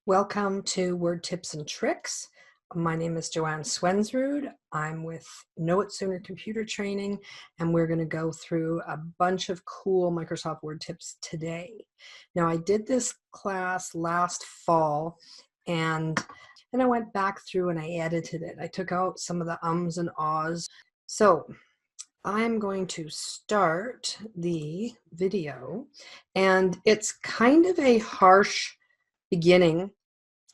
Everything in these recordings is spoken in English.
Welcome to Word Tips and Tricks. My name is Joanne Swensrud. I'm with Know It Sooner Computer Training, and we're going to go through a bunch of cool Microsoft Word tips today. Now, I did this class last fall, and then I went back through and I edited it. I took out some of the ums and ahs. So I'm going to start the video, and it's kind of a harsh beginning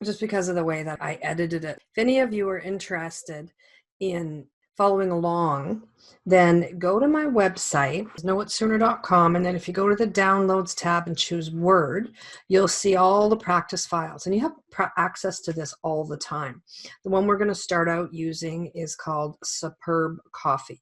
just because of the way that I edited it. If any of you are interested in following along, then go to my website, knowitsooner.com, and then if you go to the Downloads tab and choose Word, you'll see all the practice files, and you have access to this all the time. The one we're going to start out using is called Superb Coffee.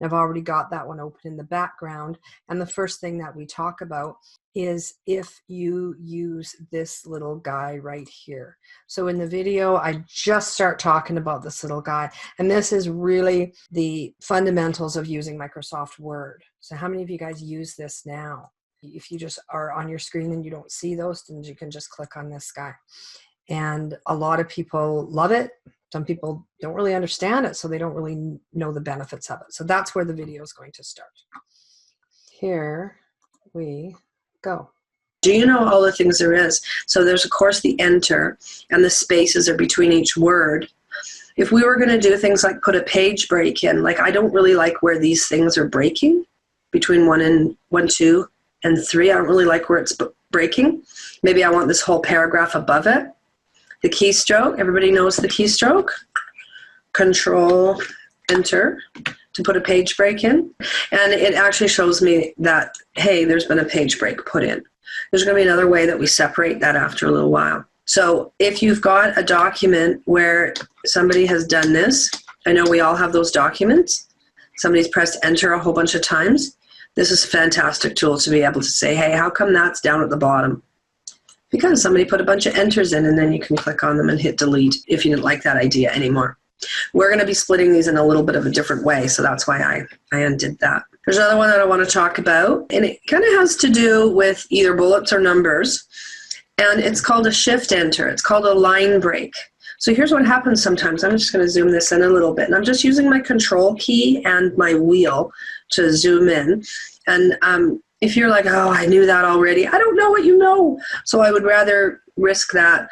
I've already got that one open in the background, and the first thing that we talk about is if you use this little guy right here. So in the video, I just start talking about this little guy, and this is really the fundamentals of using Microsoft Word. So how many of you guys use this now? If you just are on your screen and you don't see those, then you can just click on this guy. And a lot of people love it. Some people don't really understand it, so they don't really know the benefits of it. So that's where the video is going to start. Here we go. Do you know all the things there is? So there's, of course, the enter, and the spaces are between each word. If we were going to do things like put a page break in, like I don't really like where these things are breaking between 1, 2, and 3. I don't really like where it's breaking. Maybe I want this whole paragraph above it. The keystroke, everybody knows the keystroke. Control, enter to put a page break in. And it actually shows me that, hey, there's been a page break put in. There's going to be another way that we separate that after a little while. So if you've got a document where somebody has done this, I know we all have those documents. Somebody's pressed enter a whole bunch of times. This is a fantastic tool to be able to say, hey, how come that's down at the bottom? Because somebody put a bunch of enters in, and then you can click on them and hit delete if you didn't like that idea anymore. We're going to be splitting these in a little bit of a different way, so that's why I undid that. There's another one that I want to talk about, and it kind of has to do with either bullets or numbers, and it's called a shift enter. It's called a line break. So here's what happens sometimes. I'm just going to zoom this in a little bit, and I'm just using my control key and my wheel to zoom in, and if you're like, oh, I knew that already, I don't know what you know. So I would rather risk that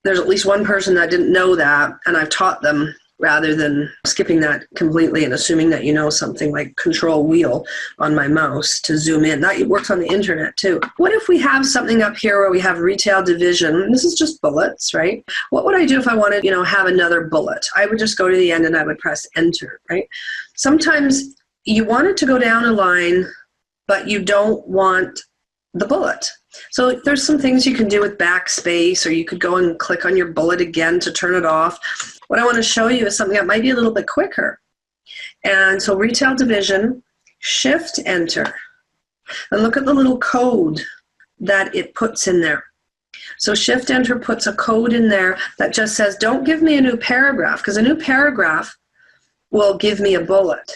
there's at least one person that didn't know that, and I've taught them, rather than skipping that completely and assuming that you know something like control wheel on my mouse to zoom in. That works on the internet too. What if we have something up here where we have retail division? This is just bullets, right? What would I do if I wanted, have another bullet? I would just go to the end and I would press enter, right? Sometimes you want it to go down a line, but you don't want the bullet. So there's some things you can do with backspace, or you could go and click on your bullet again to turn it off. What I want to show you is something that might be a little bit quicker. And so retail division, shift enter, and look at the little code that it puts in there. So shift enter puts a code in there that just says, don't give me a new paragraph, because a new paragraph will give me a bullet.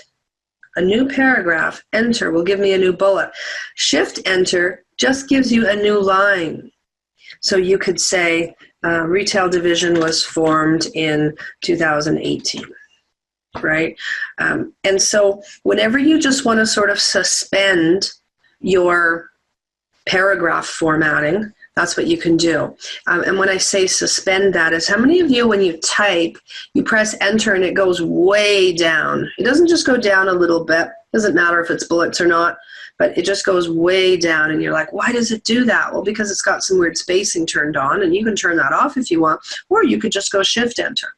A new paragraph, enter, will give me a new bullet. Shift enter just gives you a new line. So you could say retail division was formed in 2018, right? And so whenever you just want to sort of suspend your paragraph formatting, that's what you can do. And when I say suspend that, is how many of you, when you type, you press enter and it goes way down? It doesn't just go down a little bit. It doesn't matter if it's bullets or not, but it just goes way down, and you're like, why does it do that? Well, because it's got some weird spacing turned on, and you can turn that off if you want, or you could just go shift enter.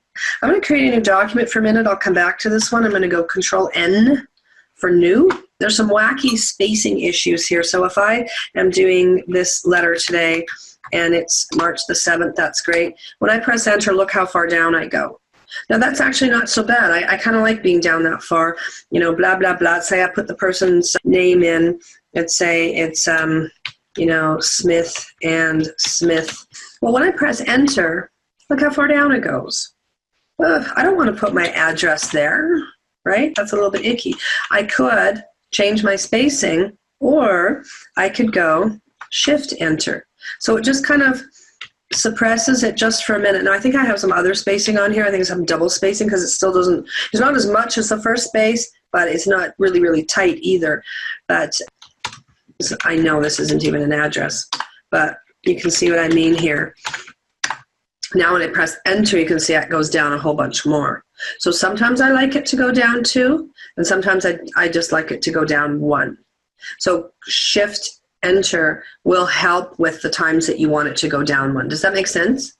I'm going to create a new document for a minute. I'll come back to this one. I'm going to go control N for new. There's some wacky spacing issues here. So if I am doing this letter today and it's March the 7th, that's great. When I press enter, look how far down I go. Now that's actually not so bad. I kind of like being down that far. Blah, blah, blah. Say I put the person's name in. Let's say it's, Smith and Smith. Well, when I press enter, look how far down it goes. I don't want to put my address there, right? That's a little bit icky. I could change my spacing, or I could go shift enter. So it just kind of suppresses it just for a minute. Now I think I have some other spacing on here. I think some double spacing because it still doesn't, it's not as much as the first space, but it's not really, really tight either. But I know this isn't even an address, but you can see what I mean here. Now when I press enter, you can see it goes down a whole bunch more. So sometimes I like it to go down 2, and sometimes I just like it to go down 1. So shift enter will help with the times that you want it to go down 1. Does that make sense?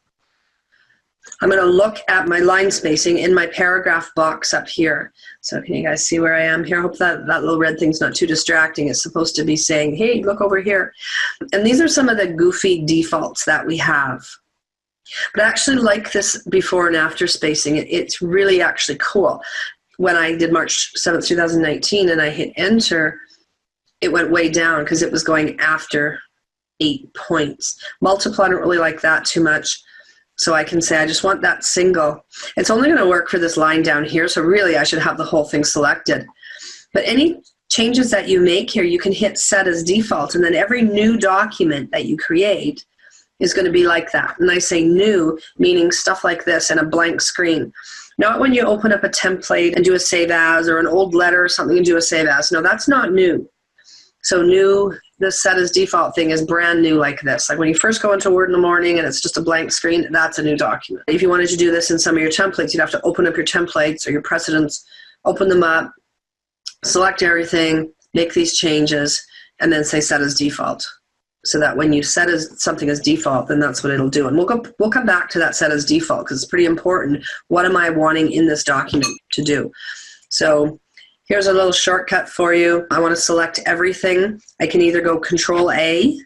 I'm going to look at my line spacing in my paragraph box up here. So can you guys see where I am here? I hope that little red thing's not too distracting. It's supposed to be saying, hey, look over here. And these are some of the goofy defaults that we have. But I actually like this before and after spacing. It's really actually cool. When I did March 7th, 2019, and I hit enter, it went way down because it was going after 8 points. Multiply, I don't really like that too much. So I can say I just want that single. It's only going to work for this line down here, so really I should have the whole thing selected. But any changes that you make here, you can hit set as default, and then every new document that you create is going to be like that. And I say new, meaning stuff like this and a blank screen. Not when you open up a template and do a save as, or an old letter or something and do a save as. No, that's not new. So new, the set as default thing is brand new like this. Like when you first go into Word in the morning and it's just a blank screen, that's a new document. If you wanted to do this in some of your templates, you'd have to open up your templates or your precedents, open them up, select everything, make these changes, and then say set as default. So that when you set as something as default, then that's what it'll do. And we'll come back to that set as default because it's pretty important. What am I wanting in this document to do? So here's a little shortcut for you. I want to select everything. I can either go Control A,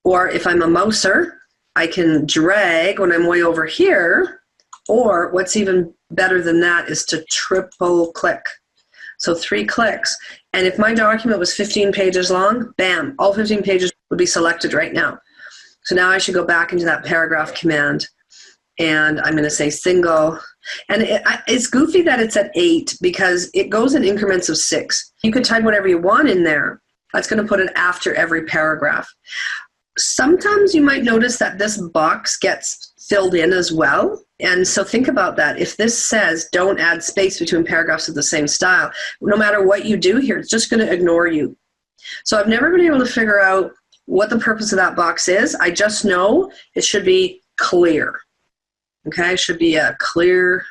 or if I'm a mouser, I can drag when I'm way over here, or what's even better than that is to triple click. So 3 clicks. And if my document was 15 pages long, bam, all 15 pages would be selected right now. So now I should go back into that paragraph command, and I'm going to say single. And it's goofy that it's at 8 because it goes in increments of 6. You can type whatever you want in there. That's going to put it after every paragraph. Sometimes you might notice that this box gets filled in as well. And so think about that. If this says don't add space between paragraphs of the same style, no matter what you do here, it's just going to ignore you. So I've never been able to figure out what the purpose of that box is. I just know it should be clear. Okay, it should be a clear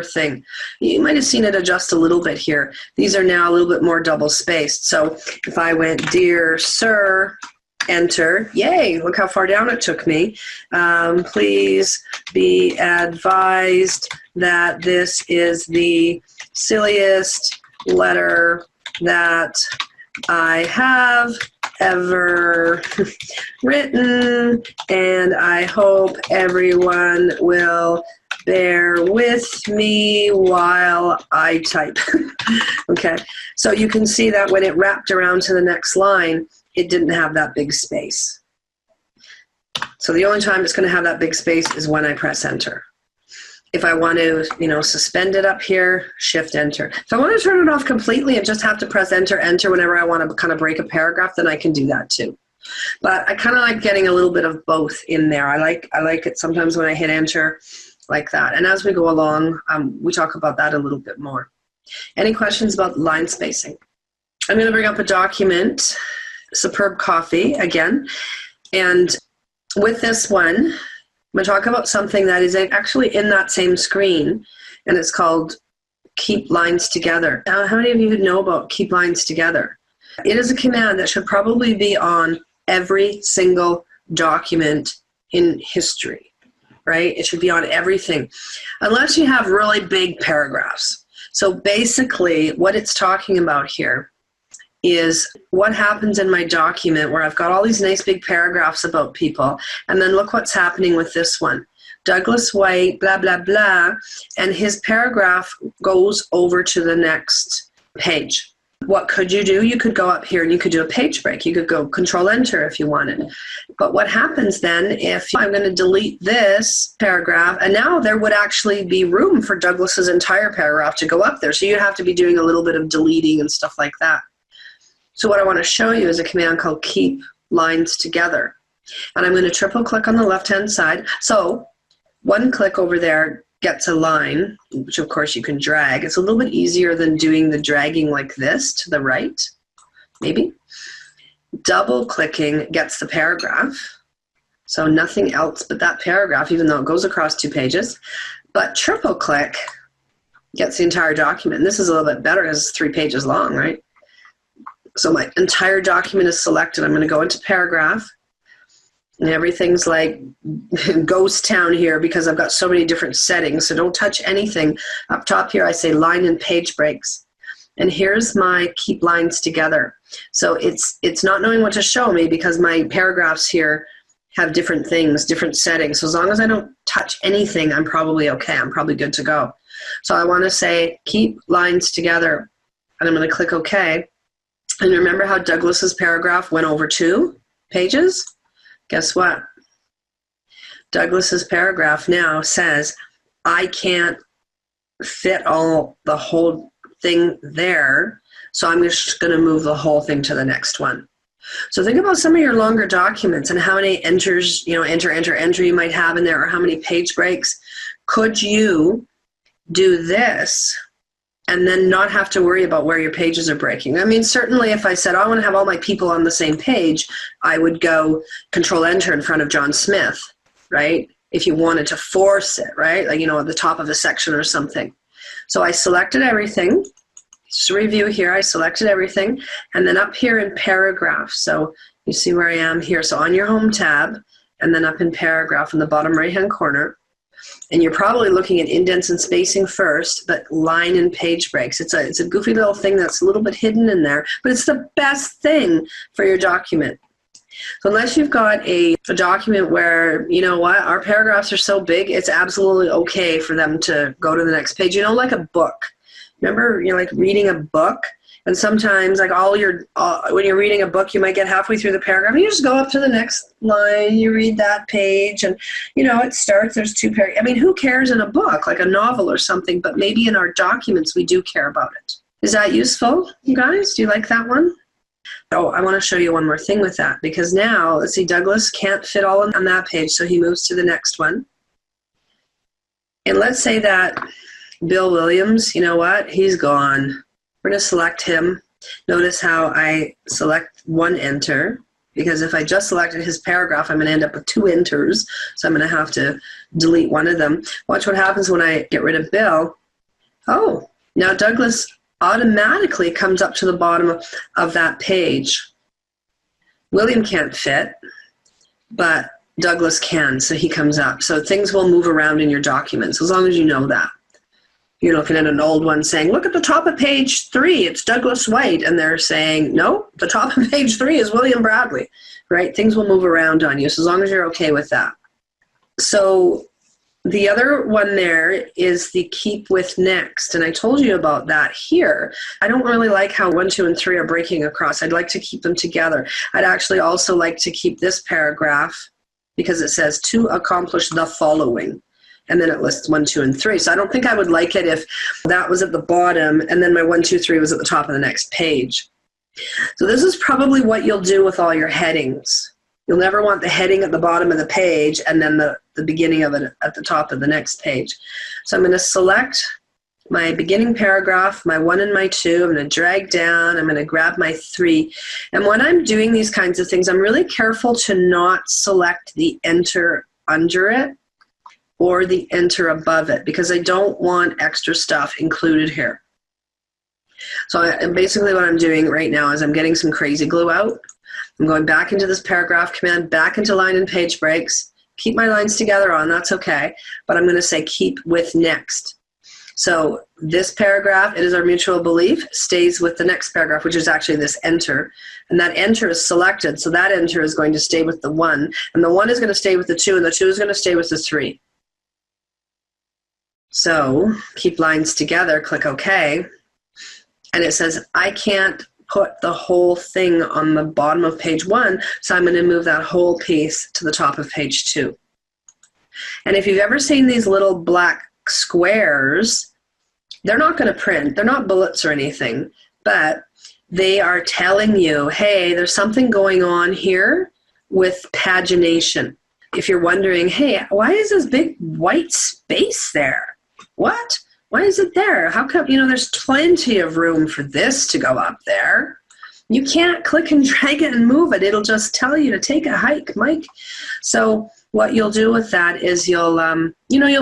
thing. You might have seen it adjust a little bit here. These are now a little bit more double spaced. So if I went, dear sir, enter, yay, look how far down it took me. Please be advised that this is the silliest letter that I have ever written, and I hope everyone will bear with me while I type. Okay, so you can see that when it wrapped around to the next line, it didn't have that big space. So the only time it's going to have that big space is when I press enter. If I want to, suspend it up here, shift enter. If I want to turn it off completely and just have to press enter whenever I want to kind of break a paragraph, then I can do that too. But I kind of like getting a little bit of both in there. I like it sometimes when I hit enter like that. And as we go along, we talk about that a little bit more. Any questions about line spacing? I'm going to bring up a document, Superb Coffee again. And with this one, I'm going to talk about something that is actually in that same screen, and it's called Keep Lines Together. Now, how many of you know about Keep Lines Together? It is a command that should probably be on every single document in history, right? It should be on everything, unless you have really big paragraphs. So basically, what it's talking about here is what happens in my document where I've got all these nice big paragraphs about people, and then look what's happening with this one. Douglas White, blah, blah, blah, and his paragraph goes over to the next page. What could you do? You could go up here and you could do a page break. You could go Control-Enter if you wanted. But what happens then if I'm going to delete this paragraph, and now there would actually be room for Douglas's entire paragraph to go up there. So you'd have to be doing a little bit of deleting and stuff like that. So what I want to show you is a command called Keep Lines Together. And I'm going to triple click on the left-hand side. So one click over there gets a line, which of course you can drag. It's a little bit easier than doing the dragging like this to the right, maybe. Double clicking gets the paragraph. So nothing else but that paragraph, even though it goes across 2 pages. But triple click gets the entire document. And this is a little bit better because it's 3 pages long, right? So my entire document is selected. I'm going to go into paragraph. And everything's like ghost town here because I've got so many different settings. So don't touch anything. Up top here, I say line and page breaks. And here's my keep lines together. So it's not knowing what to show me because my paragraphs here have different things, different settings. So as long as I don't touch anything, I'm probably okay. I'm probably good to go. So I want to say keep lines together. And I'm going to click OK. And remember how Douglas's paragraph went over 2 pages? Guess what? Douglas's paragraph now says, I can't fit the whole thing there, so I'm just going to move the whole thing to the next one. So think about some of your longer documents and how many enters, enter you might have in there, or how many page breaks. Could you do this and then not have to worry about where your pages are breaking? I mean, certainly if I said, I want to have all my people on the same page, I would go Control-Enter in front of John Smith, right? If you wanted to force it, right? Like, at the top of a section or something. So I selected everything. Just a review here, I selected everything. And then up here in paragraph, so you see where I am here. So on your home tab, and then up in paragraph in the bottom right-hand corner, and you're probably looking at indents and spacing first, but line and page breaks. It's a goofy little thing that's a little bit hidden in there, but it's the best thing for your document. So unless you've got a document where, our paragraphs are so big, it's absolutely okay for them to go to the next page. Like a book. Remember, like reading a book? And sometimes, like when you're reading a book, you might get halfway through the paragraph, and you just go up to the next line, you read that page, and, it starts, there's 2 paragraphs. I mean, who cares in a book, like a novel or something, but maybe in our documents, we do care about it. Is that useful, you guys? Do you like that one? Oh, I want to show you one more thing with that, because now, let's see, Douglas can't fit all on that page, so he moves to the next one. And let's say that Bill Williams, he's gone. We're going to select him. Notice how I select 1 enter, because if I just selected his paragraph, I'm going to end up with 2 enters, so I'm going to have to delete one of them. Watch what happens when I get rid of Bill. Oh, now Douglas automatically comes up to the bottom of that page. William can't fit, but Douglas can, so he comes up. So things will move around in your documents, as long as you know that. You're looking at an old one saying, look at the top of page 3, it's Douglas White. And they're saying, no, the top of page 3 is William Bradley, right? Things will move around on you, so as long as you're okay with that. So the other one there is the keep with next. And I told you about that here. I don't really like how 1, 2, and 3 are breaking across. I'd like to keep them together. I'd actually also like to keep this paragraph because it says to accomplish the following. And then it lists 1, 2, and 3. So I don't think I would like it if that was at the bottom and then my 1, 2, 3 was at the top of the next page. So this is probably what you'll do with all your headings. You'll never want the heading at the bottom of the page and then the beginning of it at the top of the next page. So I'm going to select my beginning paragraph, my 1 and my 2. I'm going to drag down. I'm going to grab my 3. And when I'm doing these kinds of things, I'm really careful to not select the enter under it or the enter above it, because I don't want extra stuff included here. So basically what I'm doing right now is I'm getting some crazy glue out. I'm going back into this paragraph command, back into line and page breaks, keep my lines together on, that's okay, but I'm going to say keep with next. So this paragraph, it is our mutual belief, stays with the next paragraph, which is actually this enter. And that enter is selected, so that enter is going to stay with the 1, and the 1 is going to stay with the 2, and the 2 is going to stay with the 3. So keep lines together, click OK, and it says I can't put the whole thing on the bottom of page 1, so I'm going to move that whole piece to the top of page 2. And if you've ever seen these little black squares, they're not going to print. They're not bullets or anything, but they are telling you, hey, there's something going on here. with pagination. If you're wondering, hey, why is this big white space there? What? Why is it there? How come, there's plenty of room for this to go up there. You can't click and drag it and move it. It'll just tell you to take a hike, Mike. So what you'll do with that is you'll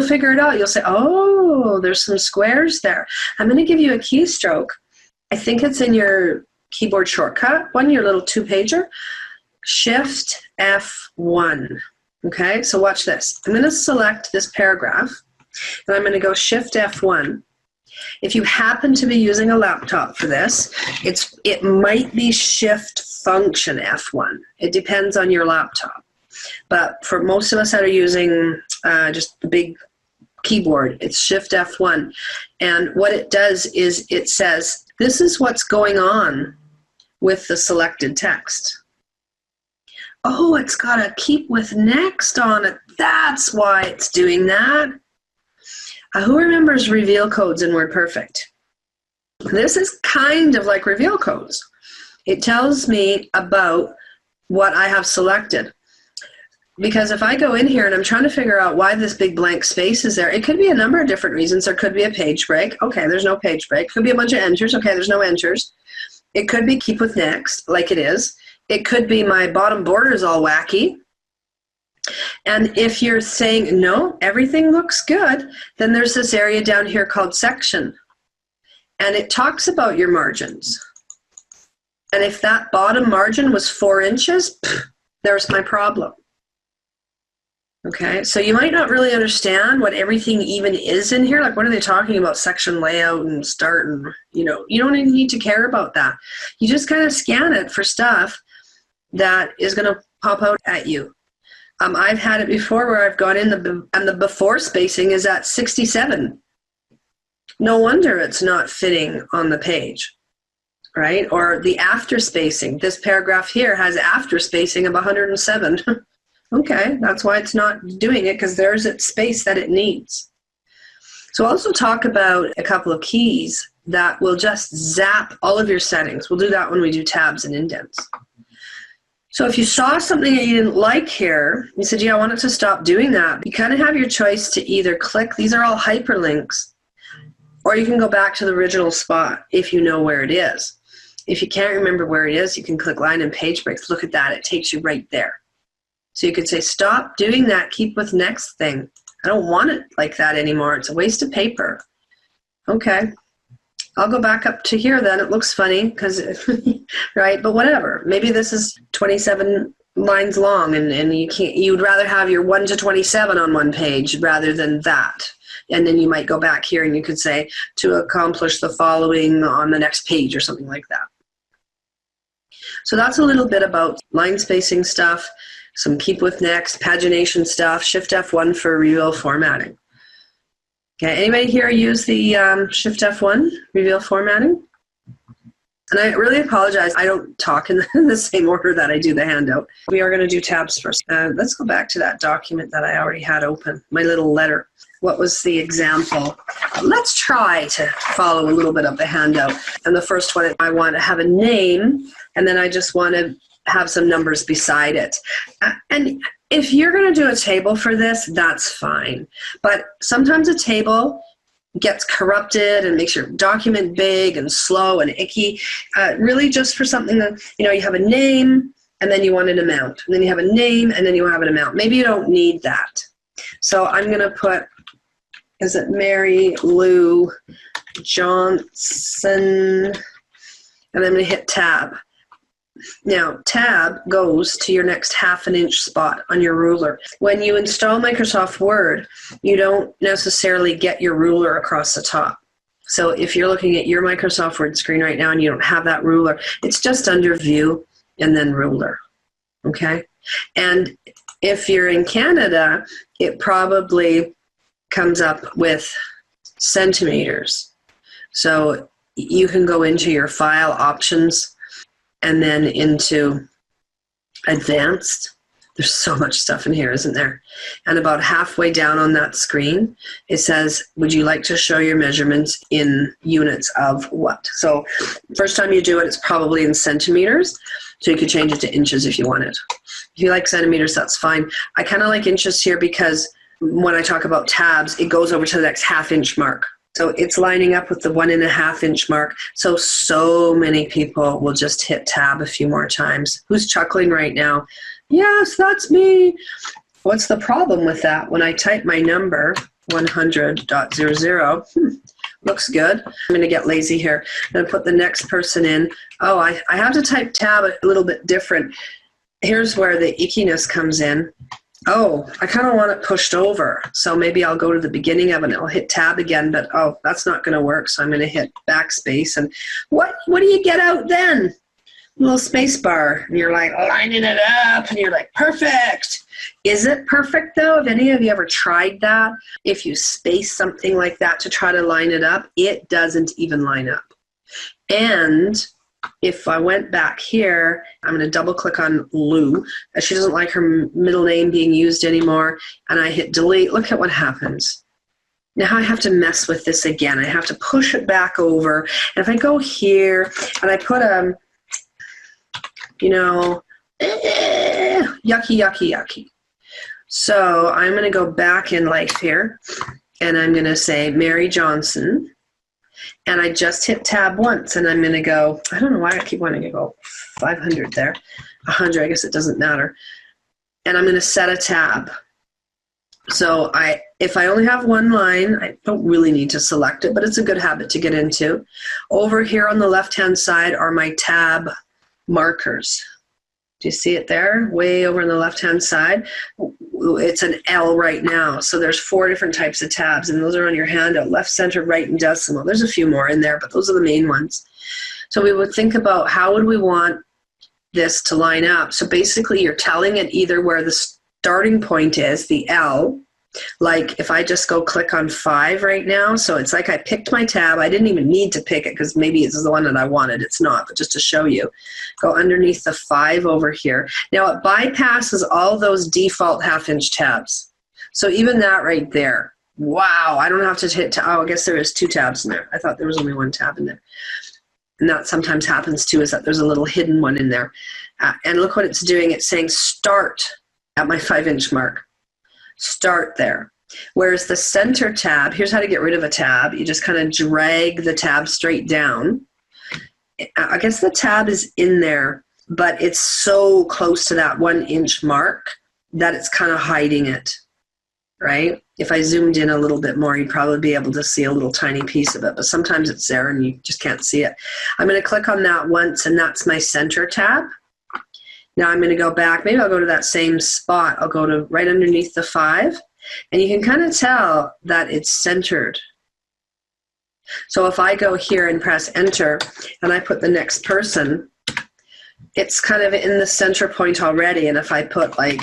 figure it out. You'll say, oh, there's some squares there. I'm going to give you a keystroke. I think it's in your keyboard shortcut one, your little 2-pager. Shift F1. Okay, so watch this. I'm going to select this paragraph, and I'm going to go Shift F1. If you happen to be using a laptop for this, it might be Shift Function F1. It depends on your laptop. But for most of us that are using just the big keyboard, it's Shift F1. And what it does is it says, this is what's going on with the selected text. Oh, it's got a keep with next on it. That's why it's doing that. Who remembers reveal codes in WordPerfect? This is kind of like reveal codes. It tells me about what I have selected. Because if I go in here and I'm trying to figure out why this big blank space is there, it could be a number of different reasons. There could be a page break. Okay, there's no page break. Could be a bunch of enters. Okay, there's no enters. It could be keep with next, like it is. It could be my bottom border is all wacky. And if you're saying, no, everything looks good, then there's this area down here called section. And it talks about your margins. And if that bottom margin was 4 inches, there's my problem. Okay, so you might not really understand what everything even is in here. Like, what are they talking about? Section layout and start, and you don't even need to care about that. You just kind of scan it for stuff that is going to pop out at you. I've had it before where I've gone in and the before spacing is at 67. No wonder it's not fitting on the page, right? Or the after spacing. This paragraph here has after spacing of 107. Okay, that's why it's not doing it, because there's its space that it needs. So I'll also talk about a couple of keys that will just zap all of your settings. We'll do that when we do tabs and indents. So if you saw something that you didn't like here, you said, yeah, I want it to stop doing that. You kind of have your choice to either click, these are all hyperlinks, or you can go back to the original spot if you know where it is. If you can't remember where it is, you can click line and page breaks. Look at that, it takes you right there. So you could say, stop doing that, keep with next thing. I don't want it like that anymore. It's a waste of paper. Okay, I'll go back up to here then. It looks funny, because, right, but whatever. Maybe this is 27 lines long, and you'd rather have your 1 to 27 on one page rather than that. And then you might go back here and you could say, to accomplish the following on the next page, or something like that. So that's a little bit about line spacing stuff, some keep with next, pagination stuff, Shift F1 for reveal formatting. Okay, anybody here use the Shift F1 reveal formatting? And I really apologize, I don't talk in the same order that I do the handout. We are going to do tabs first. Let's go back to that document that I already had open, my little letter. What was the example? Let's try to follow a little bit of the handout. And the first one, I want to have a name, and then I just want to have some numbers beside it. And if you're going to do a table for this, that's fine. But sometimes a table gets corrupted and makes your document big and slow and icky. Really just for something that, you have a name and then you want an amount. And then you have a name and then you have an amount. Maybe you don't need that. So I'm going to put, is it Mary Lou Johnson? And I'm going to hit tab. Now, tab goes to your next 1/2 inch spot on your ruler. When you install Microsoft Word, you don't necessarily get your ruler across the top. So if you're looking at your Microsoft Word screen right now and you don't have that ruler, it's just under View and then Ruler, okay? And if you're in Canada, it probably comes up with centimeters. So you can go into your file options and then into advanced. There's so much stuff in here, isn't there? And about halfway down on that screen, it says, would you like to show your measurements in units of what? So first time you do it, it's probably in centimeters. So you could change it to inches if you wanted. If you like centimeters, that's fine. I kind of like inches here because when I talk about tabs, it goes over to the next half-inch mark. So it's lining up with the 1.5 inch mark. So many people will just hit tab a few more times. Who's chuckling right now? Yes, that's me. What's the problem with that? When I type my number, 100.00, looks good. I'm going to get lazy here. I'm going to put the next person in. Oh, I have to type tab a little bit different. Here's where the ickiness comes in. Oh, I kind of want it pushed over. So maybe I'll go to the beginning of it and I'll hit tab again, but oh, that's not going to work. So I'm going to hit backspace. And what do you get out then? A little space bar. And you're like lining it up and you're like, perfect. Is it perfect though? Have any of you ever tried that? If you space something like that to try to line it up, it doesn't even line up. And if I went back here, I'm going to double click on Lou. She doesn't like her middle name being used anymore. And I hit delete. Look at what happens. Now I have to mess with this again. I have to push it back over. And if I go here and I put yucky. So I'm going to go back in life here. And I'm going to say Mary Johnson. And I just hit tab once, and I'm going to go, I don't know why I keep wanting to go 500 there. 100, I guess it doesn't matter. And I'm going to set a tab. So if I only have one line, I don't really need to select it, but it's a good habit to get into. Over here on the left-hand side are my tab markers. Do you see it there? Way over on the left-hand side. It's an L right now. So there's 4 different types of tabs, and those are on your handout, left, center, right, and decimal. There's a few more in there, but those are the main ones. So we would think about how would we want this to line up. So basically you're telling it either where the starting point is, the L, like if I just go click on 5 right now, so it's like I picked my tab. I didn't even need to pick it because maybe it's the one that I wanted. It's not, but just to show you. Go underneath the 5 over here. Now it bypasses all those default half-inch tabs. So even that right there, wow, I don't have to hit, oh, I guess there is 2 tabs in there. I thought there was only 1 tab in there. And that sometimes happens too, is that there's a little hidden one in there. And look what it's doing. It's saying start at my 5-inch mark. Start there. Whereas the center tab, here's how to get rid of a tab. You just kind of drag the tab straight down. I guess the tab is in there, but it's so close to that 1-inch mark that it's kind of hiding it, right? If I zoomed in a little bit more, you'd probably be able to see a little tiny piece of it, but sometimes it's there and you just can't see it. I'm going to click on that once, and that's my center tab. Now I'm going to go back. Maybe I'll go to that same spot. I'll go to right underneath the 5, and you can kind of tell that it's centered. So if I go here and press enter, and I put the next person, it's kind of in the center point already. And if I put like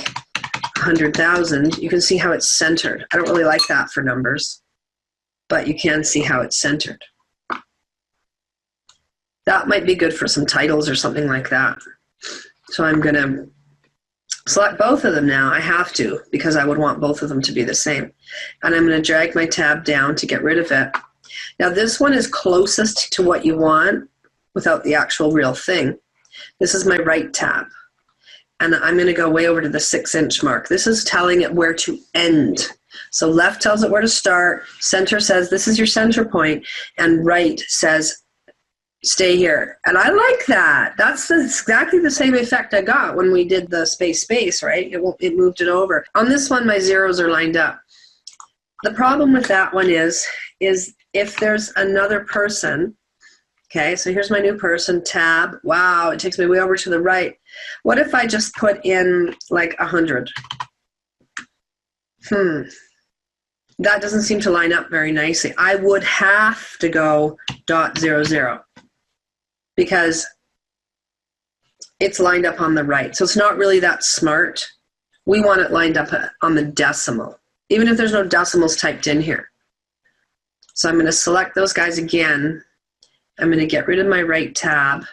100,000, you can see how it's centered. I don't really like that for numbers, but you can see how it's centered. That might be good for some titles or something like that. So I'm going to select both of them now. I have to, because I would want both of them to be the same. And I'm going to drag my tab down to get rid of it. Now this one is closest to what you want without the actual real thing. This is my right tab. And I'm going to go way over to the 6-inch mark. This is telling it where to end. So left tells it where to start. Center says this is your center point. And right says stay here. And I like that. That's exactly the same effect I got when we did the space, right? It moved it over. On this one, my zeros are lined up. The problem with that one is if there's another person, okay, so here's my new person, tab. Wow, it takes me way over to the right. What if I just put in like 100? That doesn't seem to line up very nicely. I would have to go .00. Because it's lined up on the right. So it's not really that smart. We want it lined up on the decimal, even if there's no decimals typed in here. So I'm going to select those guys again. I'm going to get rid of my right tab.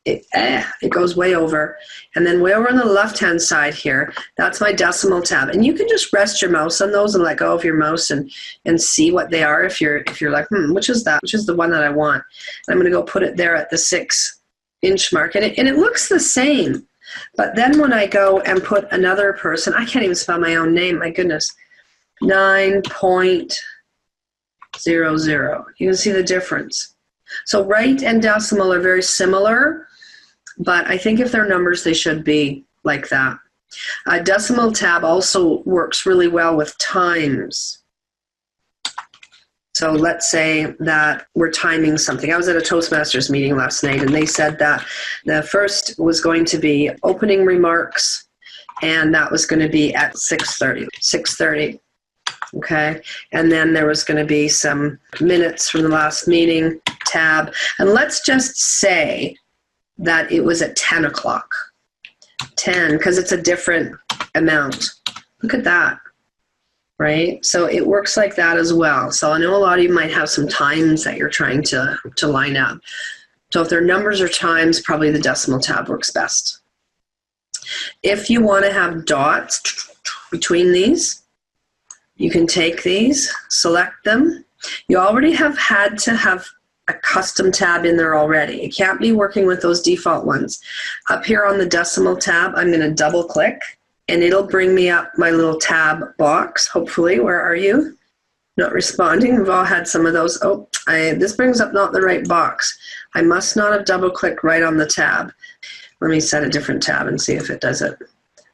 It goes way over. And then way over on the left-hand side here, that's my decimal tab. And you can just rest your mouse on those and let go of your mouse and see what they are if you're like, which is that? Which is the one that I want? And I'm going to go put it there at the 6 inch mark, and it looks the same. But then when I go and put another person, I can't even spell my own name, my goodness, 9.00. You can see the difference. So right and decimal are very similar, but I think if they're numbers, they should be like that. A decimal tab also works really well with times. So let's say that we're timing something. I was at a Toastmasters meeting last night, and they said that the first was going to be opening remarks, and that was going to be at 6:30. 6:30. Okay, and then there was going to be some minutes from the last meeting tab. And let's just say that it was at 10 o'clock. 10, because it's a different amount. Look at that, right? So it works like that as well. So I know a lot of you might have some times that you're trying to line up. So if they're numbers or times, probably the decimal tab works best. If you want to have dots between these, you can take these, select them. You already have had to have a custom tab in there already. It can't be working with those default ones. Up here on the decimal tab, I'm going to double click, and it'll bring me up my little tab box, hopefully. Where are you? Not responding. We've all had some of those. Oh, this brings up not the right box. I must not have double clicked right on the tab. Let me set a different tab and see if it does it.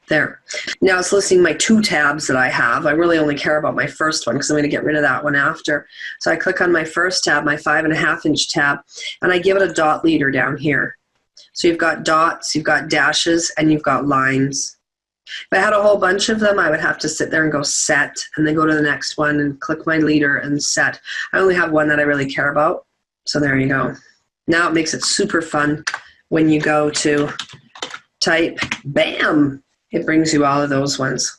There. Now it's listing my 2 tabs that I have. I really only care about my first one because I'm going to get rid of that one after. So I click on my first tab, my 5.5 inch tab, and I give it a dot leader down here. So you've got dots, you've got dashes, and you've got lines. If I had a whole bunch of them, I would have to sit there and go set, and then go to the next one and click my leader and set. I only have one that I really care about. So there you go. Now it makes it super fun when you go to type, bam! It brings you all of those ones.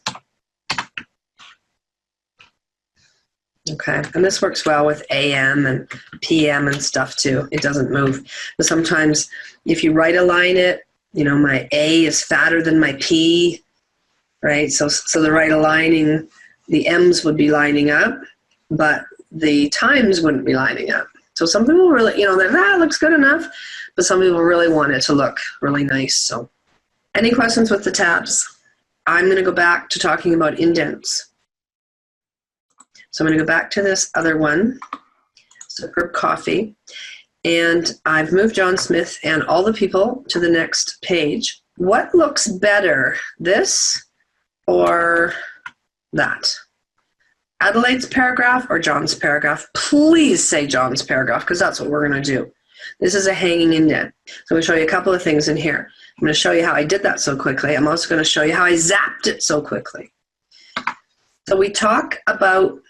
Okay, and this works well with AM and PM and stuff too. It doesn't move. But sometimes if you right align it, you know, my A is fatter than my P, right? So the right aligning, the M's would be lining up, but the times wouldn't be lining up. So some people really, you know, that looks good enough, but some people really want it to look really nice. So any questions with the tabs? I'm going to go back to talking about indents. So I'm going to go back to this other one, Superb Coffee, and I've moved John Smith and all the people to the next page. What looks better, this or that? Adelaide's paragraph or John's paragraph? Please say John's paragraph, because that's what we're going to do. This is a hanging indent. So I'm going to show you a couple of things in here. I'm going to show you how I did that so quickly. I'm also going to show you how I zapped it so quickly. So we talk about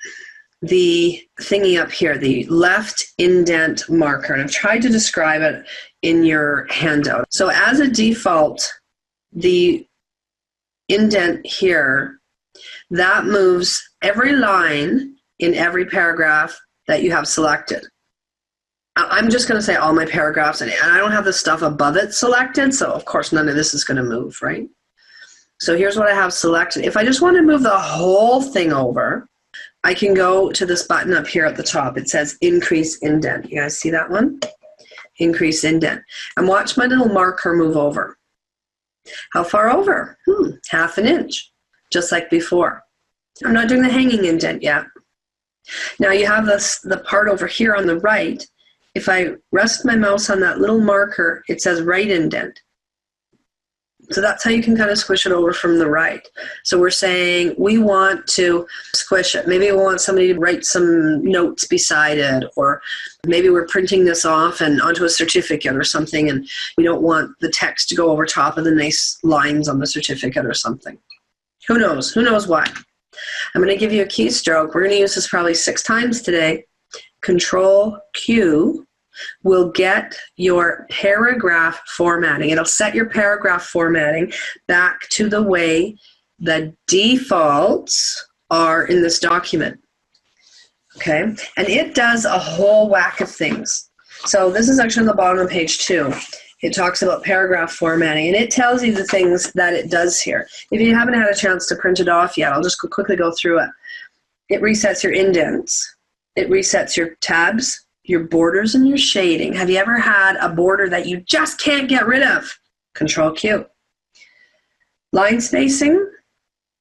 the thingy up here, the left indent marker, and I've tried to describe it in your handout. So as a default, the indent here, that moves every line in every paragraph that you have selected. I'm just going to say all my paragraphs, and I don't have the stuff above it selected, so of course none of this is going to move, right? So here's what I have selected. If I just want to move the whole thing over, I can go to this button up here at the top. It says Increase Indent. You guys see that one? Increase Indent. And watch my little marker move over. How far over? 1/2 inch, just like before. I'm not doing the hanging indent yet. Now you have the part over here on the right. If I rest my mouse on that little marker, it says right indent. So that's how you can kind of squish it over from the right. So we're saying we want to squish it. Maybe we want somebody to write some notes beside it, or maybe we're printing this off and onto a certificate or something, and we don't want the text to go over top of the nice lines on the certificate or something. Who knows? Who knows why? I'm going to give you a keystroke. We're going to use this probably 6 times today. Control Q will get your paragraph formatting. It'll set your paragraph formatting back to the way the defaults are in this document. Okay? And it does a whole whack of things. So this is actually on the bottom of page 2. It talks about paragraph formatting, and it tells you the things that it does here. If you haven't had a chance to print it off yet, I'll just quickly go through it. It resets your indents. It resets your tabs, your borders and your shading. Have you ever had a border that you just can't get rid of? Control Q. Line spacing.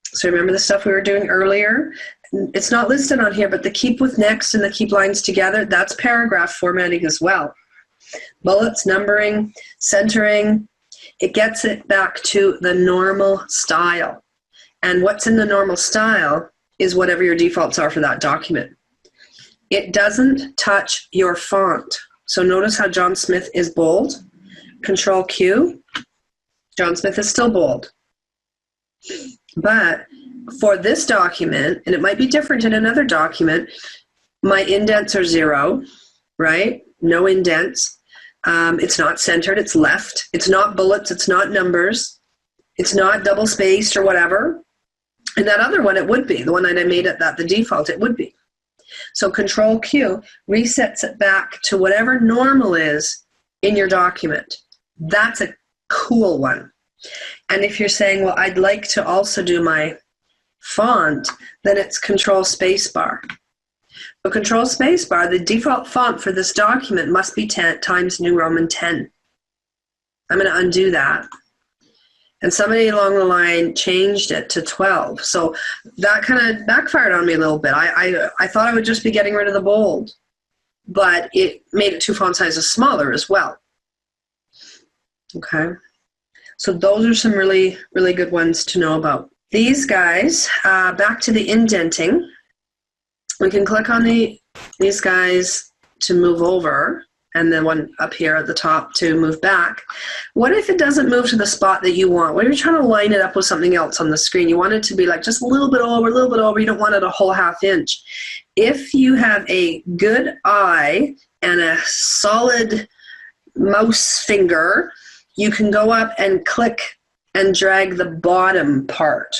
So remember the stuff we were doing earlier? It's not listed on here, but the keep with next and the keep lines together, that's paragraph formatting as well. Bullets, numbering, centering, it gets it back to the normal style. And what's in the normal style is whatever your defaults are for that document. It doesn't touch your font. So notice how John Smith is bold. Control Q. John Smith is still bold. But for this document, and it might be different in another document, my indents are 0, right? No indents. It's not centered, it's left. It's not bullets, it's not numbers. It's not double spaced or whatever. And that other one, it would be. The one that I made it that the default, it would be. So Control Q resets it back to whatever normal is in your document. That's a cool one. And if you're saying, well, I'd like to also do my font, then it's Control Spacebar. So Control Spacebar, the default font for this document must be Times New Roman 10. I'm going to undo that. And somebody along the line changed it to 12. So that kind of backfired on me a little bit. I thought I would just be getting rid of the bold, but it made it 2 font sizes smaller as well. Okay. So those are some really, really good ones to know about. These guys, back to the indenting. We can click on these guys to move over, and then one up here at the top to move back. What if it doesn't move to the spot that you want? What if you're trying to line it up with something else on the screen? You want it to be like just a little bit over, you don't want it a whole ½ inch. If you have a good eye and a solid mouse finger, you can go up and click and drag the bottom part.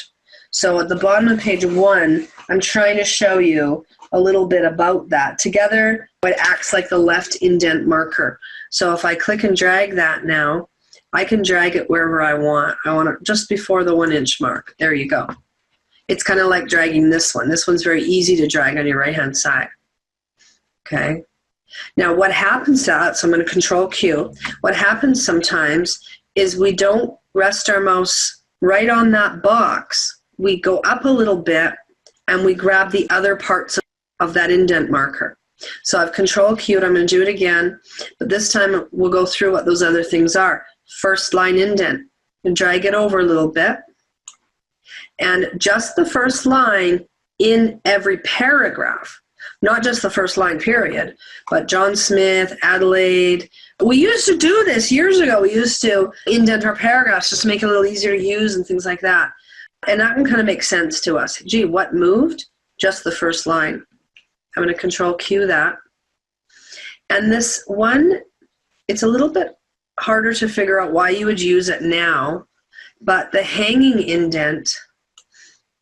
So at the bottom of page 1, I'm trying to show you a little bit about that. Together, it acts like the left indent marker. So if I click and drag that now, I can drag it wherever I want. I want it just before the 1 inch mark. There you go. It's kind of like dragging this one. This one's very easy to drag on your right-hand side. Okay. Now what happens to that, so I'm going to Control Q. What happens sometimes is we don't rest our mouse right on that box. We go up a little bit and we grab the other parts of that indent marker. So I've Control Q'd, I'm going to do it again, but this time we'll go through what those other things are. First line indent, and drag it over a little bit, and just the first line in every paragraph, not just the first line period, but John Smith, Adelaide. We used to do this years ago. We used to indent our paragraphs just to make it a little easier to use and things like that. And that can kind of make sense to us. Gee, what moved? Just the first line. I'm going to Control Q that. And this one, it's a little bit harder to figure out why you would use it now, but the hanging indent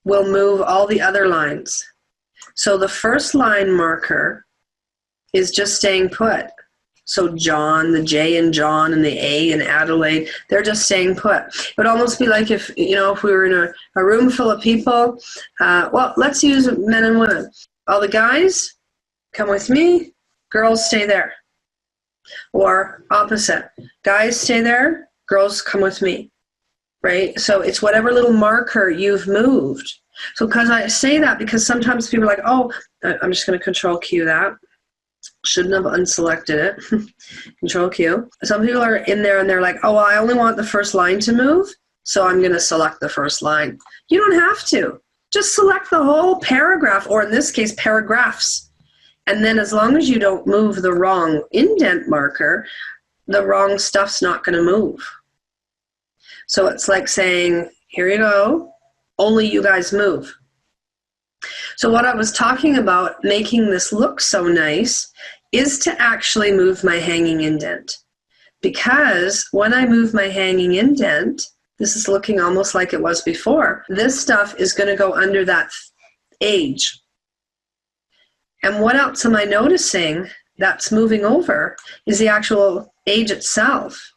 will move all the other lines. So the first line marker is just staying put. So John, the J in John and the A in Adelaide, they're just staying put. It would almost be like if we were in a room full of people. Well, let's use men and women. All the guys, come with me. Girls, stay there. Or opposite. Guys, stay there. Girls, come with me. Right? So it's whatever little marker you've moved. So because I say that because sometimes people are like, oh, I'm just going to Control Q that. Shouldn't have unselected it. Control Q. Some people are in there and they're like, oh, well, I only want the first line to move, so I'm going to select the first line. You don't have to. Just select the whole paragraph, or in this case, paragraphs. And then as long as you don't move the wrong indent marker, the wrong stuff's not going to move. So it's like saying, here you go, only you guys move. So what I was talking about, making this look so nice, is to actually move my hanging indent. Because when I move my hanging indent, this is looking almost like it was before. This stuff is going to go under that age. And what else am I noticing that's moving over is the actual age itself.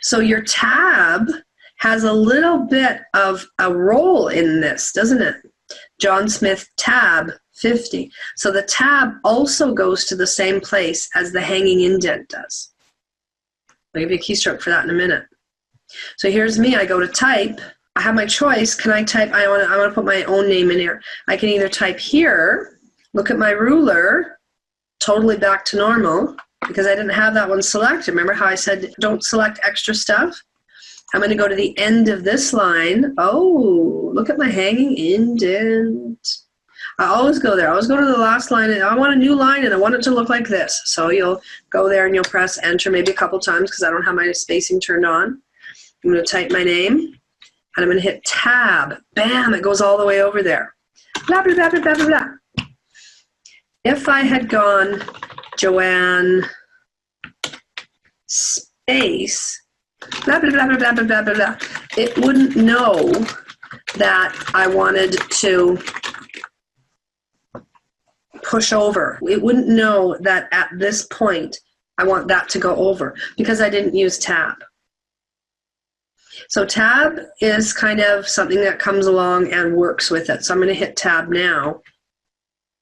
So your tab has a little bit of a role in this, doesn't it? John Smith tab 50. So the tab also goes to the same place as the hanging indent does. I'll give you a keystroke for that in a minute. So here's me. I go to type. I have my choice. Can I type? I want to put my own name in here. I can either type here, look at my ruler, totally back to normal, because I didn't have that one selected. Remember how I said don't select extra stuff? I'm going to go to the end of this line. Oh, look at my hanging indent. I always go there. I always go to the last line, and I want a new line, and I want it to look like this. So you'll go there, and you'll press enter maybe a couple times because I don't have my spacing turned on. I'm going to type my name, and I'm going to hit tab. Bam, it goes all the way over there. Blah, blah, blah, blah, blah, blah, blah. If I had gone Joanne space, blah, blah, blah, blah, blah, blah, blah, blah, it wouldn't know that I wanted to push over. It wouldn't know that at this point I want that to go over because I didn't use tab. So tab is kind of something that comes along and works with it. So I'm going to hit tab now.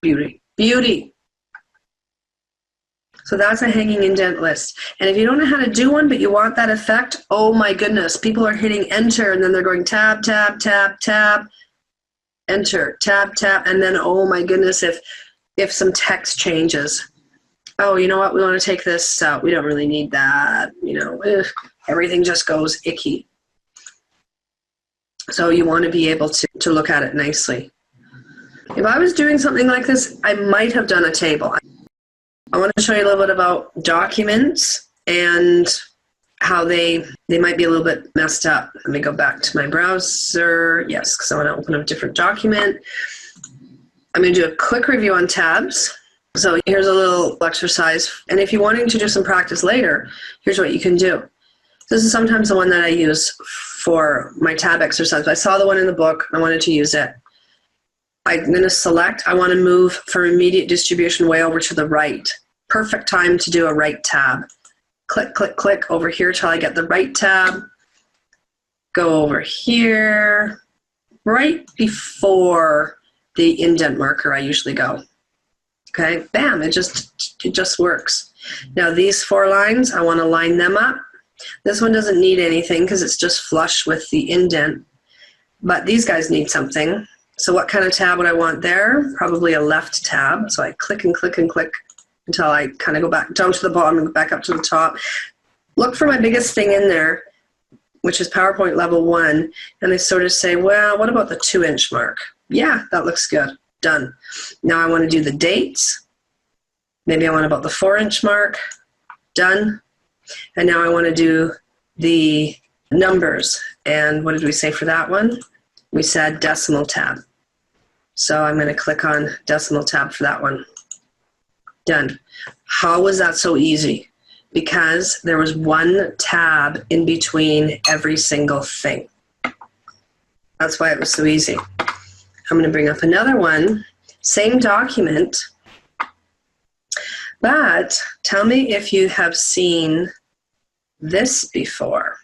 Beauty. Beauty. So that's a hanging indent list. And if you don't know how to do one, but you want that effect, oh my goodness, people are hitting enter and then they're going tab, tab, tab, tab, enter, tab, tab, and then oh my goodness, if some text changes. Oh, you know what, we want to take this out. We don't really need that. You know, everything just goes icky. So you want to be able to look at it nicely. If I was doing something like this, I might have done a table. I want to show you a little bit about documents and how they might be a little bit messed up. Let me go back to my browser. Yes, because I want to open up a different document. I'm going to do a quick review on tabs. So here's a little exercise. And if you're wanting to do some practice later, here's what you can do. This is sometimes the one that I use for my tab exercise. I saw the one in the book. I wanted to use it. I'm going to select, I want to move from immediate distribution way over to the right. Perfect time to do a right tab. Click, click, click over here till I get the right tab. Go over here. Right before the indent marker I usually go. Okay, bam, it just works. Now these 4 lines, I want to line them up. This one doesn't need anything because it's just flush with the indent. But these guys need something. So what kind of tab would I want there? Probably a left tab. So I click and click and click until I kind of go back down to the bottom and go back up to the top. Look for my biggest thing in there, which is PowerPoint level 1. And I sort of say, well, what about the 2-inch mark? Yeah, that looks good. Done. Now I want to do the dates. Maybe I want about the 4-inch mark. Done. And now I want to do the numbers. And what did we say for that one? We said decimal tab. So I'm going to click on decimal tab for that one. Done. How was that so easy? Because there was one tab in between every single thing. That's why it was so easy. I'm going to bring up another one. Same document. But tell me if you have seen this before.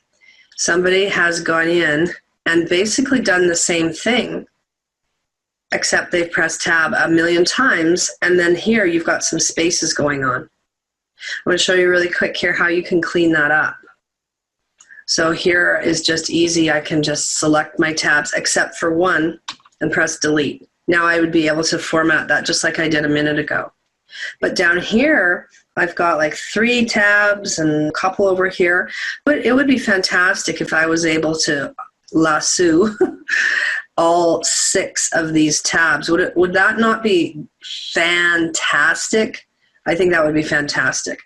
Somebody has gone in and basically done the same thing, except they've pressed tab a million times, and then here you've got some spaces going on. I'm going to show you really quick here how you can clean that up. So here is just easy. I can just select my tabs, except for one, and press delete. Now I would be able to format that just like I did a minute ago. But down here, I've got like 3 tabs and a couple over here. But it would be fantastic if I was able to lasso all 6 of these tabs. Would that not be fantastic? I think that would be fantastic.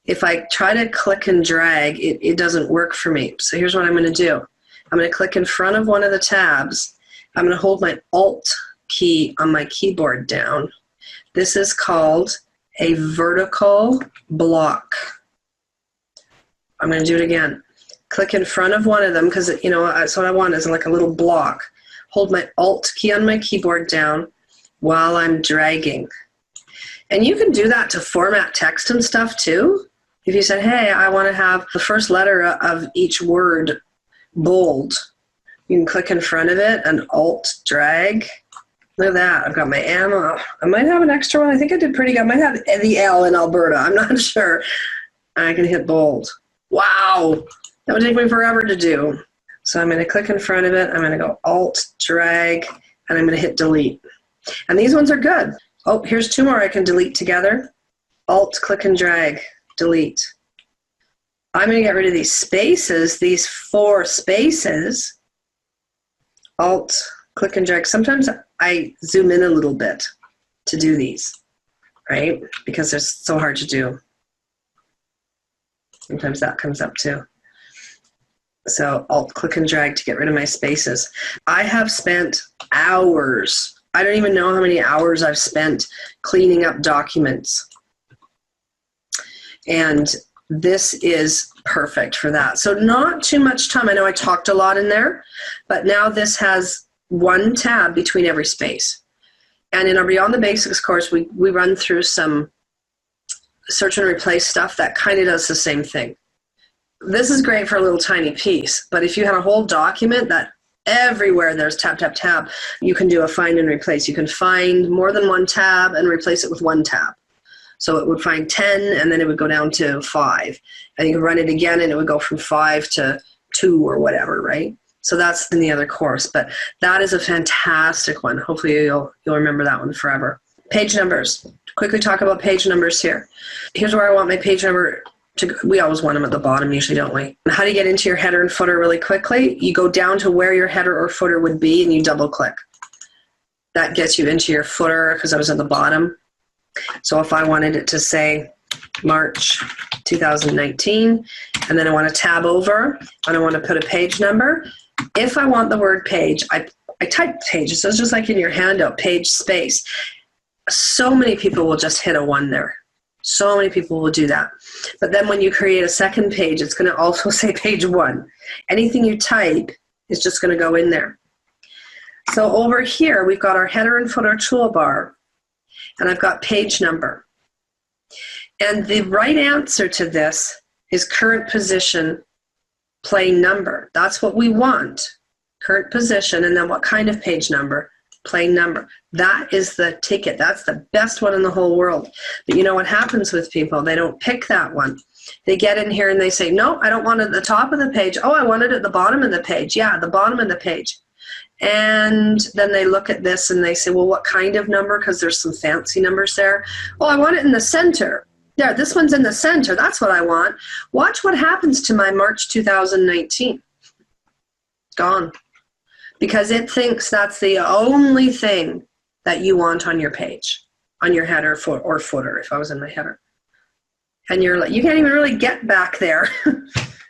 If I try to click and drag, it doesn't work for me. So here's what I'm going to do. I'm going to click in front of one of the tabs. I'm going to hold my Alt key on my keyboard down. This is called a vertical block. I'm going to do it again. Click in front of one of them because, you know, that's what I want is like a little block. Hold my Alt key on my keyboard down while I'm dragging. And you can do that to format text and stuff too. If you said, hey, I want to have the first letter of each word bold, you can click in front of it and Alt drag. Look at that. I've got my M. I might have an extra one. I think I did pretty good. I might have the L in Alberta. I'm not sure. I can hit bold. Wow. That would take me forever to do. So I'm going to click in front of it. I'm going to go Alt, drag, and I'm going to hit delete. And these ones are good. Oh, here's two more I can delete together. Alt, click and drag, delete. I'm going to get rid of these spaces, these 4 spaces. Alt, click and drag. Sometimes I zoom in a little bit to do these, right? Because they're so hard to do. Sometimes that comes up too. So Alt, click and drag to get rid of my spaces. I have spent hours. I don't even know how many hours I've spent cleaning up documents. And this is perfect for that. So not too much time. I know I talked a lot in there, but now this has one tab between every space. And in our Beyond the Basics course, we run through some search and replace stuff that kind of does the same thing. This is great for a little tiny piece, but if you had a whole document that everywhere there's tab, tab, tab, you can do a find and replace. You can find more than one tab and replace it with one tab. So it would find 10 and then it would go down to 5. And you could run it again and it would go from 5 to 2 or whatever, right? So that's in the other course, but that is a fantastic one. Hopefully you'll remember that one forever. Page numbers. Quickly talk about page numbers here. Here's where I want my page number to go. We always want them at the bottom usually, don't we? How do you get into your header and footer really quickly? You go down to where your header or footer would be and you double click. That gets you into your footer because I was at the bottom. So if I wanted it to say March 2019, and then I want to tab over, and I want to put a page number, if I want the word page, I type page. So it's just like in your handout, page space. So many people will just hit a 1 there. So many people will do that. But then when you create a second page, it's going to also say page 1. Anything you type is just going to go in there. So over here, we've got our header and footer toolbar. And I've got page number. And the right answer to this is current position, plain number. That's what we want. Current position, and then what kind of page number? Plain number. That is the ticket. That's the best one in the whole world. But you know what happens with people? They don't pick that one. They get in here and they say, no, I don't want it at the top of the page. Oh, I want it at the bottom of the page. Yeah, the bottom of the page. And then they look at this and they say, well, what kind of number? Because there's some fancy numbers there. Oh, I want it in the center. There, this one's in the center. That's what I want. Watch what happens to my March 2019. Gone. Because it thinks that's the only thing that you want on your page, on your header or footer, if I was in my header. And you're like, you can't even really get back there,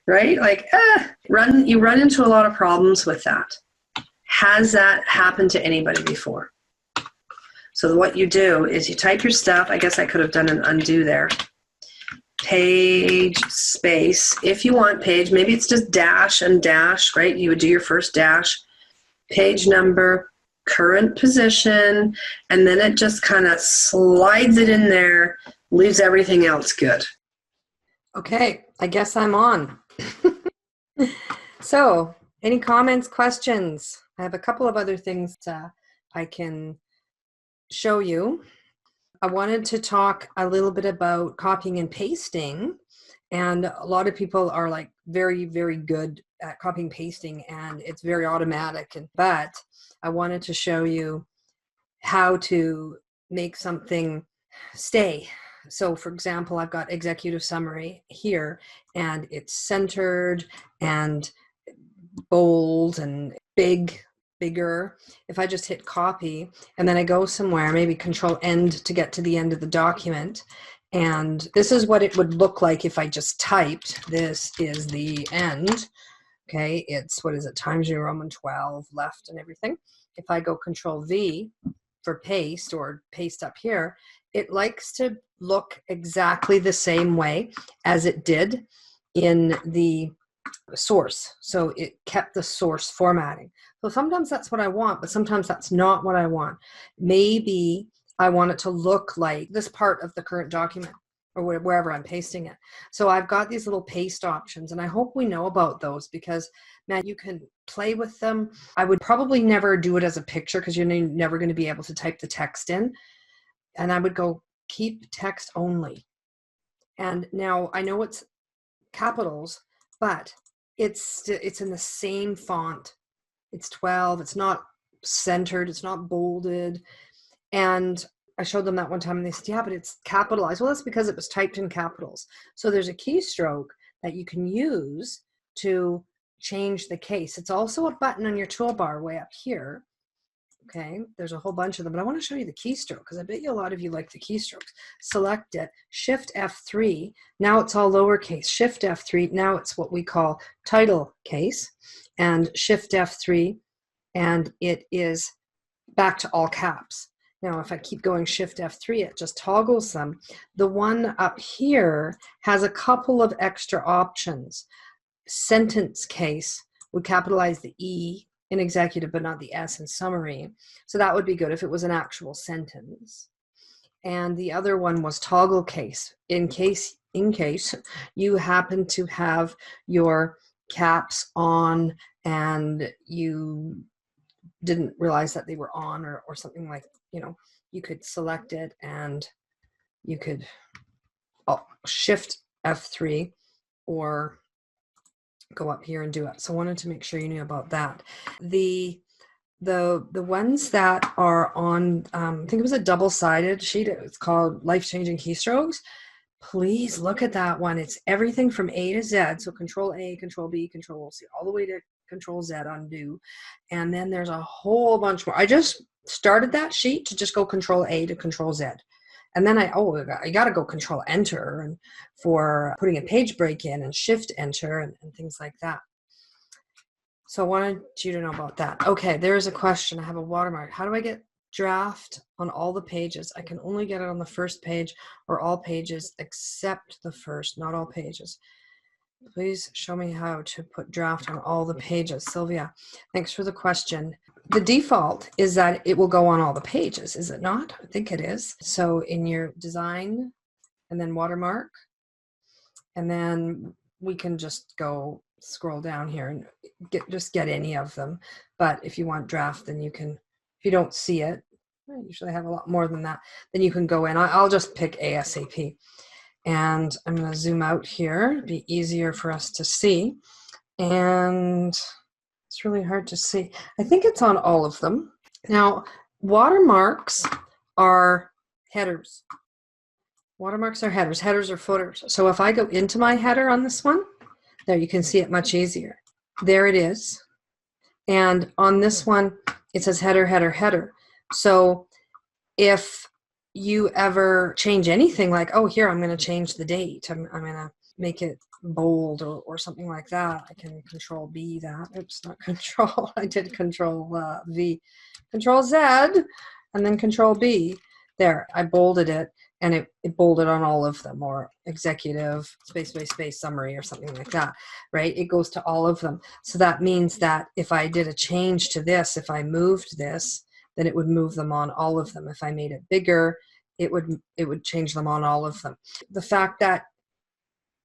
right? Like, you run into a lot of problems with that. Has that happened to anybody before? So what you do is you type your stuff. I guess I could have done an undo there. Page space. If you want page, maybe it's just dash and dash, right? You would do your first dash. Page number, current position, and then it just kind of slides it in there, leaves everything else good. Okay, I guess I'm on. So, any comments, questions? I have a couple of other things I can show you. I wanted to talk a little bit about copying and pasting. And a lot of people are like very, very good at copying and pasting, and it's very automatic. But I wanted to show you how to make something stay. So for example, I've got executive summary here, and it's centered and bold and bigger. If I just hit copy and then I go somewhere, maybe control end to get to the end of the document, and this is what it would look like if I just typed, this is the end. Okay, it's, what is it, Times New Roman 12 left and everything. If I go control V for paste or paste up here, it likes to look exactly the same way as it did in the source. So it kept the source formatting. So sometimes that's what I want, but sometimes that's not what I want. Maybe I want it to look like this part of the current document or wherever I'm pasting it. So I've got these little paste options, and I hope we know about those, because Now you can play with them. I would probably never do it as a picture because you're never going to be able to type the text in. And I would go keep text only. And now I know it's capitals, but it's in the same font. It's 12. It's not centered. It's not bolded. And I showed them that one time and they said, yeah, but it's capitalized. Well, that's because it was typed in capitals. So there's a keystroke that you can use to change the case. It's also a button on your toolbar way up here. Okay, there's a whole bunch of them, but I want to show you the keystroke because I bet you a lot of you like the keystrokes. Select it, Shift F3. Now it's all lowercase. Shift F3. Now it's what we call title case, and Shift F3, and it is back to all caps. Now, if I keep going Shift F3, it just toggles them. The one up here has a couple of extra options. Sentence case would capitalize the E in executive, but not the S in summary. So that would be good if it was an actual sentence. And the other one was toggle case, in case you happen to have your caps on and you didn't realize that they were on or something, like, you could select it and you could Shift F3 or go up here and do it. So I wanted to make sure you knew about that. The ones that are on, I think it was a double-sided sheet. It's called Life-Changing Keystrokes. Please look at that one. It's everything from A to Z. So Control A, Control B, Control C, all the way to Control Z, undo. And then there's a whole bunch more. I just started that sheet to just go Control A to Control Z. And then I got to go Control Enter and for putting a page break in, and Shift Enter and things like that. So I wanted you to know about that. Okay, there is a question. I have a watermark. How do I get draft on all the pages? I can only get it on the first page or all pages except the first, not all pages. Please show me how to put draft on all the pages. Sylvia, thanks for the question. The default is that it will go on all the pages, is it not? I think it is. So in your design and then watermark, and then we can just go scroll down here and get any of them. But if you want draft, then you can, if you don't see it, I usually have a lot more than that, then you can go in. I'll just pick ASAP. And I'm going to zoom out here. It'd be easier for us to see. And it's really hard to see. I think it's on all of them. Now, watermarks are headers. Watermarks are headers. Headers are footers. So if I go into my header on this one, there you can see it much easier. There it is. And on this one, it says header, header, header. So if you ever change anything, like, oh, here, I'm going to change the date. I'm going to make it bold or something like that. I can Control B that. Oops, not Control. I did Control V. Control Z and then Control B. There, I bolded it, and it bolded on all of them, or executive, space, space, space, summary, or something like that, right? It goes to all of them. So that means that if I did a change to this, if I moved this, then it would move them on all of them. If I made it bigger, it would change them on all of them. The fact that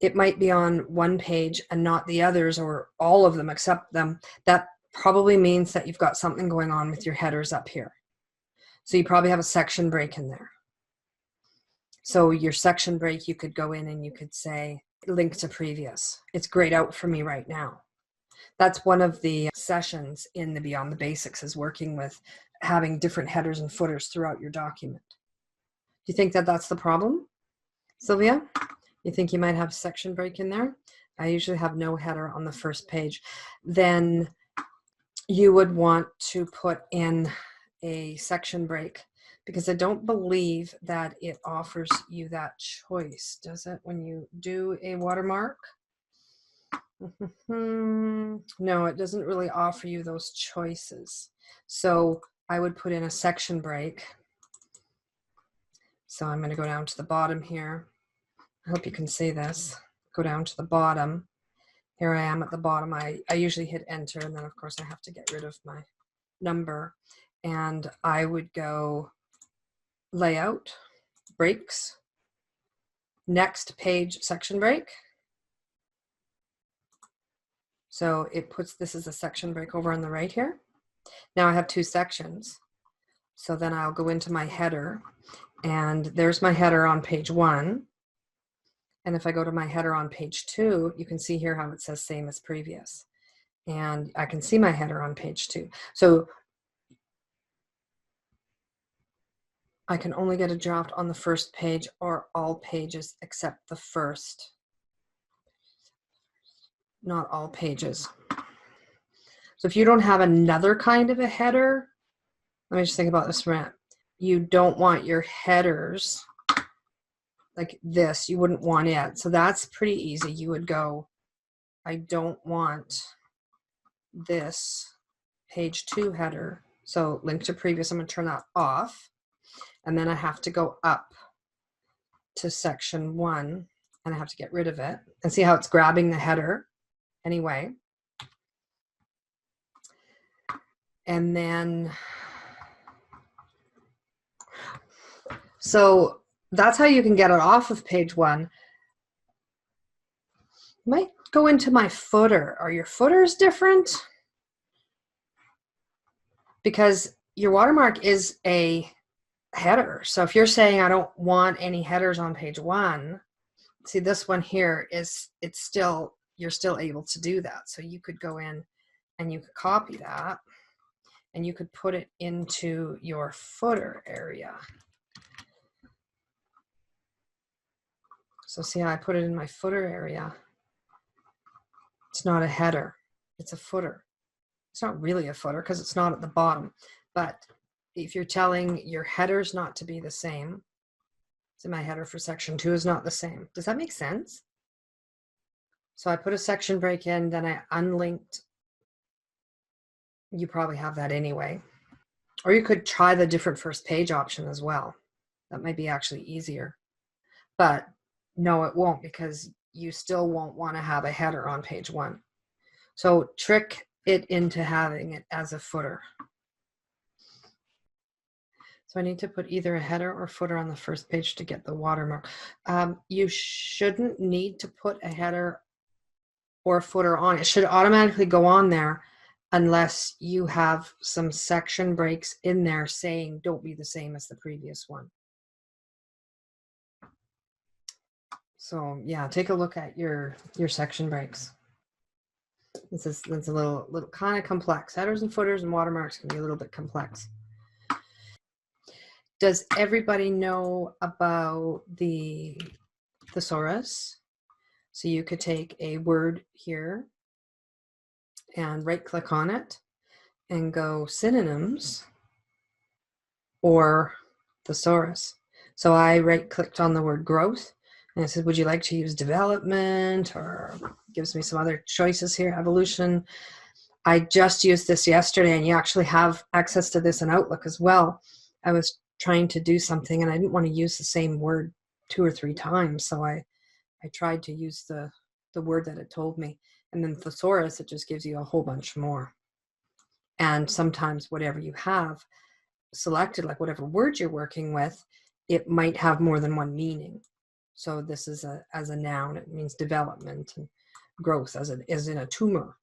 it might be on one page and not the others, or all of them except them, that probably means that you've got something going on with your headers up here. So you probably have a section break in there. So your section break, you could go in and you could say, link to previous. It's grayed out for me right now. That's one of the sessions in the Beyond the Basics, is working with having different headers and footers throughout your document. Do you think that that's the problem, Sylvia? You think you might have section break in there? I usually have no header on the first page. Then you would want to put in a section break, because I don't believe that it offers you that choice, does it, when you do a watermark? No, it doesn't really offer you those choices. So I would put in a section break. So I'm going to go down to the bottom here. I hope you can see this. Go down to the bottom. Here I am at the bottom. I usually hit enter, and then of course I have to get rid of my number. And I would go layout, breaks, next page section break. So it puts this as a section break over on the right here. Now I have two sections. So then I'll go into my header, and there's my header on page 1. And if I go to my header on page 2, you can see here how it says same as previous. And I can see my header on page 2. So I can only get a draft on the first page or all pages except the first. Not all pages. So if you don't have another kind of a header, let me just think about this for a minute. You don't want your headers like this. You wouldn't want it. So that's pretty easy. You would go, I don't want this page 2 header. So link to previous, I'm going to turn that off. And then I have to go up to section 1 and I have to get rid of it. And see how it's grabbing the header anyway. And then, so that's how you can get it off of page 1. Might go into my footer. Are your footers different? Because your watermark is a header. So if you're saying I don't want any headers on page 1, see this one here is, it's still, you're still able to do that. So you could go in and you could copy that and you could put it into your footer area. So see how I put it in my footer area? It's not a header, it's a footer. It's not really a footer because it's not at the bottom. But if you're telling your headers not to be the same, so my header for section 2 is not the same. Does that make sense? So I put a section break in, then I unlinked. You probably have that anyway. Or you could try the different first page option as well. That might be actually easier. But no, it won't, because you still won't want to have a header on page 1. So trick it into having it as a footer. So I need to put either a header or footer on the first page to get the watermark. You shouldn't need to put a header or footer on. It should automatically go on there unless you have some section breaks in there saying don't be the same as the previous one. So yeah, take a look at your section breaks. That's a little kind of complex. Headers and footers and watermarks can be a little bit complex. Does everybody know about the thesaurus? So you could take a word here and right click on it and go synonyms or thesaurus. So I right clicked on the word growth and I said, would you like to use development, or gives me some other choices here, evolution. I just used this yesterday, and you actually have access to this in Outlook as well. I was trying to do something and I didn't want to use the same word 2 or 3 times. So I tried to use the word that it told me. And then thesaurus, it just gives you a whole bunch more. And sometimes whatever you have selected, like whatever word you're working with, it might have more than one meaning. So this is as a noun, it means development, and growth as in a tumor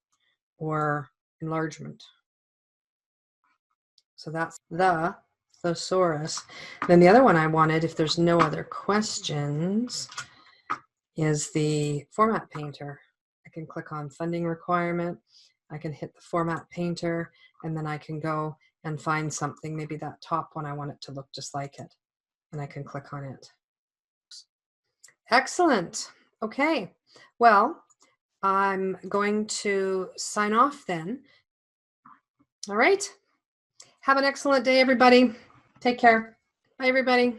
or enlargement. So that's the thesaurus. Then the other one I wanted, if there's no other questions, is the format painter. I can click on funding requirement. I can hit the format painter, and then I can go and find something, maybe that top one, I want it to look just like it, and I can click on it. Excellent. Okay. Well, I'm going to sign off then. All right. Have an excellent day, everybody. Take care. Bye, everybody.